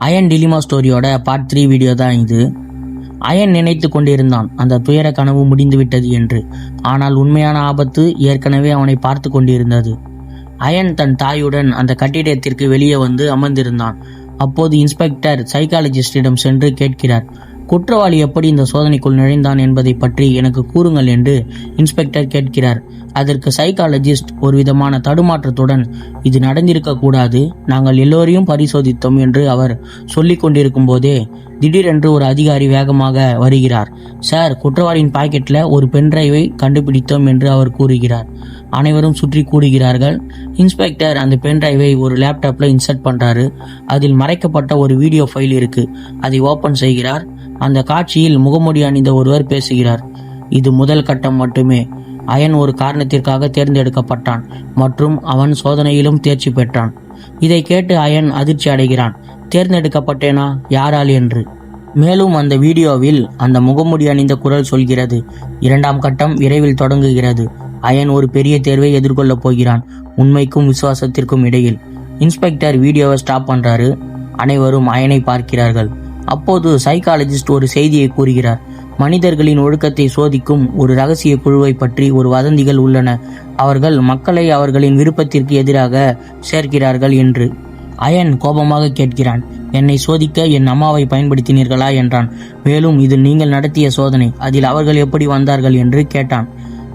Iron டிலிமா ஸ்டோரியோட part 3 video தான் இது. Iron நினைத்து கொண்டிருந்தான் அந்த துயர கனவு முடிந்துவிட்டது என்று. ஆனால் உண்மையான ஆபத்து ஏற்கனவே அவனை பார்த்து கொண்டிருந்தது. அயன் தன் தாயுடன் அந்த கட்டிடத்திற்கு வெளியே வந்து அமர்ந்திருந்தான். அப்போது இன்ஸ்பெக்டர் சைக்காலஜிஸ்டிடம் சென்று கேட்கிறார், குற்றவாளி எப்படி இந்த சோதனைக்குள் நுழைந்தான் என்பதை பற்றி எனக்கு கூறுங்கள் என்று இன்ஸ்பெக்டர் கேட்கிறார். அதற்கு சைக்காலஜிஸ்ட் ஒரு விதமான தடுமாற்றத்துடன், இது நடந்திருக்க கூடாது, நாங்கள் எல்லோரையும் பரிசோதித்தோம் என்று அவர் சொல்லிக் கொண்டிருக்கும் போதே திடீரென்று ஒரு அதிகாரி வேகமாக வருகிறார். சார், குற்றவாளியின் பாக்கெட்ல ஒரு பென்டிரைவை கண்டுபிடித்தோம் என்று அவர் கூறுகிறார். அனைவரும் சுற்றி கூடுகிறார்கள். இன்ஸ்பெக்டர் அந்த பென்டிரைவை ஒரு லேப்டாப்ல இன்சர்ட் பண்றாரு. அதில் மறைக்கப்பட்ட ஒரு வீடியோ ஃபைல் இருக்கு. அதை ஓபன் செய்கிறார். அந்த காட்சியில் முகமூடி அணிந்த ஒருவர் பேசுகிறார். இது முதல் கட்டம் மட்டுமே. அயன் ஒரு காரணத்திற்காக தேர்ந்தெடுக்கப்பட்டான் மற்றும் அவன் சோதனையிலும் தேர்ச்சி பெற்றான். இதை கேட்டு அயன் அதிர்ச்சி அடைகிறான். தேர்ந்தெடுக்கப்பட்டேனா, யாரால் என்று. மேலும் அந்த வீடியோவில் அந்த முகமூடி அணிந்த குரல் சொல்கிறது, இரண்டாம் கட்டம் விரைவில் தொடங்குகிறது. அயன் ஒரு பெரிய தேர்வை எதிர்கொள்ளப் போகிறான், உண்மைக்கும் விசுவாசத்திற்கும் இடையில். இன்ஸ்பெக்டர் வீடியோவை ஸ்டாப் பண்றாரு. அனைவரும் அயனை பார்க்கிறார்கள். அப்போது சைக்காலஜிஸ்ட் ஒரு செய்தியை கூறுகிறார். மனிதர்களின் ஒழுக்கத்தை சோதிக்கும் ஒரு ரகசிய குழுவை பற்றி ஒரு வதந்திகள் உள்ளன. அவர்கள் மக்களை அவர்களின் விருப்பத்திற்கு எதிராக சேர்க்கிறார்கள் என்று. அயன் கோபமாக கேட்கிறான், என்னை சோதிக்க என் அம்மாவை பயன்படுத்தினீர்களா என்றான். மேலும் இது நீங்கள் நடத்திய சோதனை, அதில் அவர்கள் எப்படி வந்தார்கள் என்று கேட்டான்.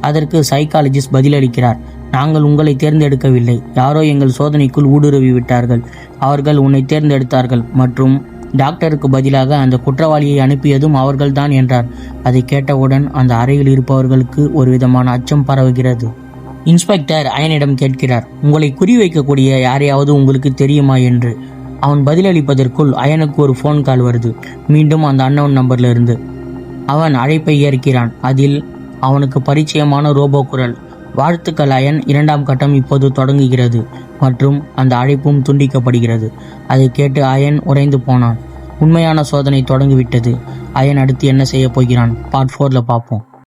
அதற்கு சைக்காலஜிஸ்ட் பதிலளிக்கிறார், நாங்கள் உங்களை தேர்ந்தெடுக்கவில்லை, யாரோ எங்கள் சோதனைக்குள் ஊடுருவி விட்டார்கள். அவர்கள் உன்னை தேர்ந்தெடுத்தார்கள் மற்றும் டாக்டருக்கு பதிலாக அந்த குற்றவாளியை அனுப்பியதும் அவர்கள்தான் என்றார். அதை கேட்டவுடன் அந்த அறையில் இருப்பவர்களுக்கு ஒரு விதமான அச்சம் பரவுகிறது. இன்ஸ்பெக்டர் அயனிடம் கேட்கிறார், உங்களை குறிவைக்கக்கூடிய யாரையாவது உங்களுக்கு தெரியுமா என்று. அவன் பதிலளிப்பதற்குள் அயனுக்கு ஒரு ஃபோன் கால் வருது, மீண்டும் அந்த அன்னவுன் நம்பர்ல இருந்து. அவன் அழைப்பை ஏற்கிறான். அதில் அவனுக்கு பரிச்சயமான ரோபோ குரல், வாழ்த்துக்கள் அயன், இரண்டாம் கட்டம் இப்போது தொடங்குகிறது மற்றும் அந்த அழைப்பும் துண்டிக்கப்படுகிறது. அதை கேட்டு அயன் உறைந்து போனான். உண்மையான சோதனை தொடங்கிவிட்டது. அயன் அடுத்து என்ன செய்ய போகிறான்? பார்ட் 4ல பார்ப்போம்.